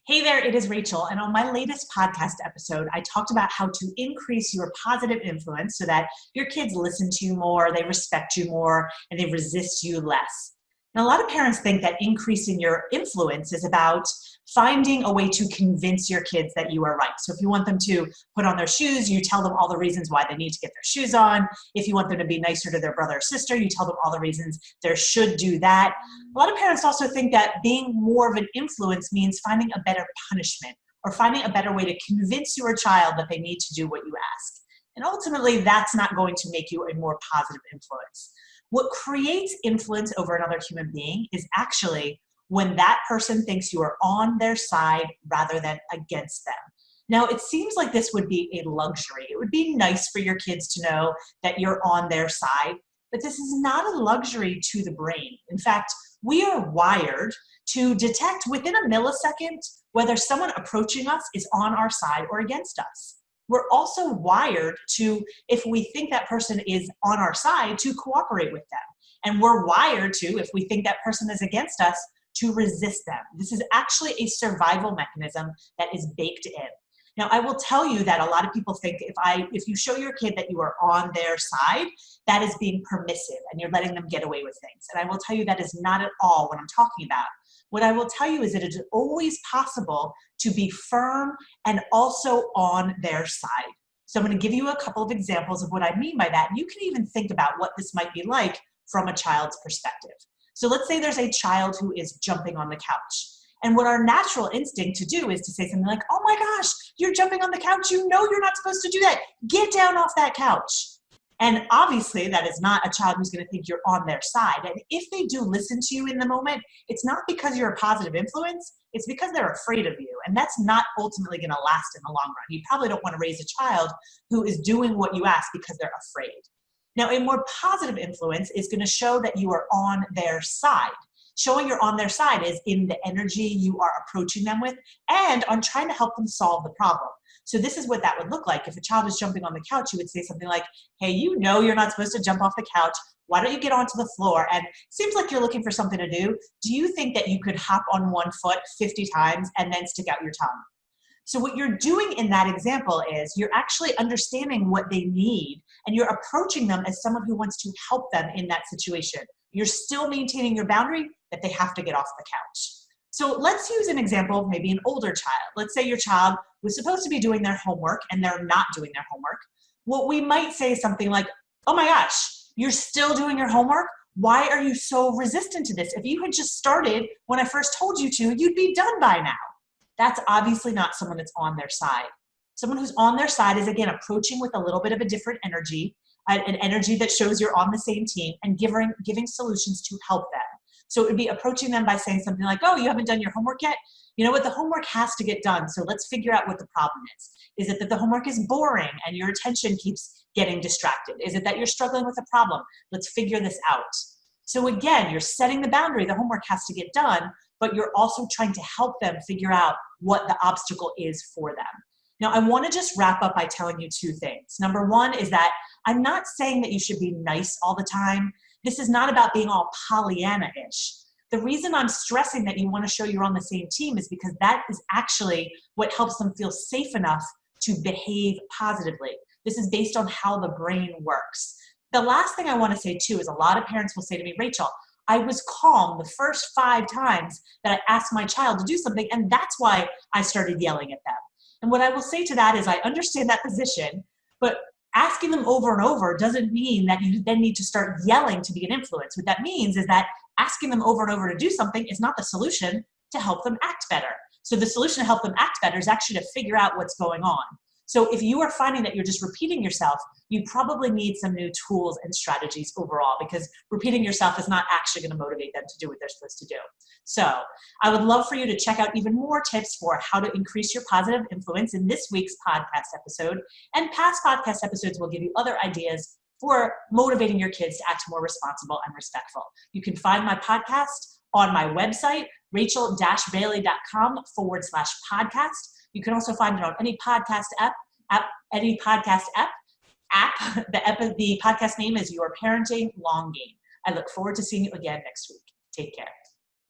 Hey there, it is Rachel, and on my latest podcast episode, I talked about how to increase your positive influence so that your kids listen to you more, they respect you more, and they resist you less. Now, a lot of parents think that increasing your influence is about finding a way to convince your kids that you are right. So if you want them to put on their shoes, you tell them all the reasons why they need to get their shoes on. If you want them to be nicer to their brother or sister, you tell them all the reasons they should do that. A lot of parents also think that being more of an influence means finding a better punishment or finding a better way to convince your child that they need to do what you ask. And ultimately, that's not going to make you a more positive influence. What creates influence over another human being is actually when that person thinks you are on their side rather than against them. Now, it seems like this would be a luxury. It would be nice for your kids to know that you're on their side, but this is not a luxury to the brain. In fact, we are wired to detect within a millisecond whether someone approaching us is on our side or against us. We're also wired to, if we think that person is on our side, to cooperate with them. And we're wired to, if we think that person is against us, to resist them. This is actually a survival mechanism that is baked in. Now, I will tell you that a lot of people think if you show your kid that you are on their side, that is being permissive and you're letting them get away with things. And I will tell you that is not at all what I'm talking about. What I will tell you is that it is always possible to be firm and also on their side. So I'm going to give you a couple of examples of what I mean by that. You can even think about what this might be like from a child's perspective. So let's say there's a child who is jumping on the couch. And what our natural instinct to do is to say something like, oh my gosh, you're jumping on the couch. You know you're not supposed to do that. Get down off that couch. And obviously that is not a child who's going to think you're on their side. And if they do listen to you in the moment, it's not because you're a positive influence. It's because they're afraid of you. And that's not ultimately going to last in the long run. You probably don't want to raise a child who is doing what you ask because they're afraid. Now, a more positive influence is going to show that you are on their side. Showing you're on their side is in the energy you are approaching them with and on trying to help them solve the problem. So this is what that would look like. If a child is jumping on the couch, you would say something like, hey, you know you're not supposed to jump off the couch. Why don't you get onto the floor? And it seems like you're looking for something to do. Do you think that you could hop on one foot 50 times and then stick out your tongue? So what you're doing in that example is you're actually understanding what they need and you're approaching them as someone who wants to help them in that situation. You're still maintaining your boundary that they have to get off the couch. So let's use an example of maybe an older child. Let's say your child was supposed to be doing their homework and they're not doing their homework. What we might say is something like, oh my gosh, you're still doing your homework? Why are you so resistant to this? If you had just started when I first told you to, you'd be done by now. That's obviously not someone that's on their side. Someone who's on their side is, again, approaching with a little bit of a different energy, an energy that shows you're on the same team and giving solutions to help them. So it would be approaching them by saying something like, oh, you haven't done your homework yet? You know what? The homework has to get done. So let's figure out what the problem is. Is it that the homework is boring and your attention keeps getting distracted? Is it that you're struggling with a problem? Let's figure this out. So again, you're setting the boundary. The homework has to get done, but you're also trying to help them figure out what the obstacle is for them. Now, I want to just wrap up by telling you two things. Number one is that I'm not saying that you should be nice all the time. This is not about being all Pollyanna-ish. The reason I'm stressing that you want to show you're on the same team is because that is actually what helps them feel safe enough to behave positively. This is based on how the brain works. The last thing I want to say too is a lot of parents will say to me, Rachel, I was calm the first 5 times that I asked my child to do something, and that's why I started yelling at them. And what I will say to that is I understand that position, but asking them over and over doesn't mean that you then need to start yelling to be an influence. What that means is that asking them over and over to do something is not the solution to help them act better. So the solution to help them act better is actually to figure out what's going on. So if you are finding that you're just repeating yourself, you probably need some new tools and strategies overall, because repeating yourself is not actually going to motivate them to do what they're supposed to do. So I would love for you to check out even more tips for how to increase your positive influence in this week's podcast episode. And past podcast episodes will give you other ideas for motivating your kids to act more responsible and respectful. You can find my podcast on my website, rachel-bailey.com/podcast. You can also find it on any podcast app. The podcast name is Your Parenting Long Game. I look forward to seeing you again next week. Take care.